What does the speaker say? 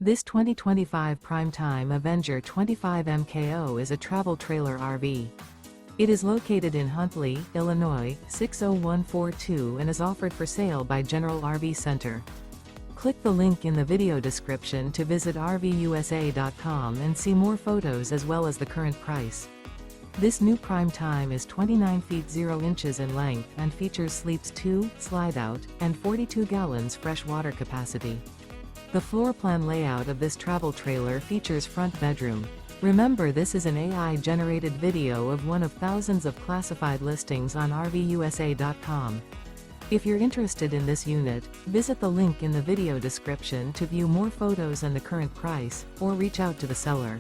This 2025 Prime Time Avenger 25 MKO is a travel trailer RV. It is located in Huntley, Illinois, 60142 and is offered for sale by General RV Center. Click the link in the video description to visit RVUSA.com and see more photos as well as the current price. This new Prime Time is 29 feet 0 inches in length and features sleeps 2, slide-out, and 42 gallons fresh water capacity. The floor plan layout of this travel trailer features front bedroom. Remember, this is an AI-generated video of one of thousands of classified listings on RVUSA.com. If you're interested in this unit, visit the link in the video description to view more photos and the current price, or reach out to the seller.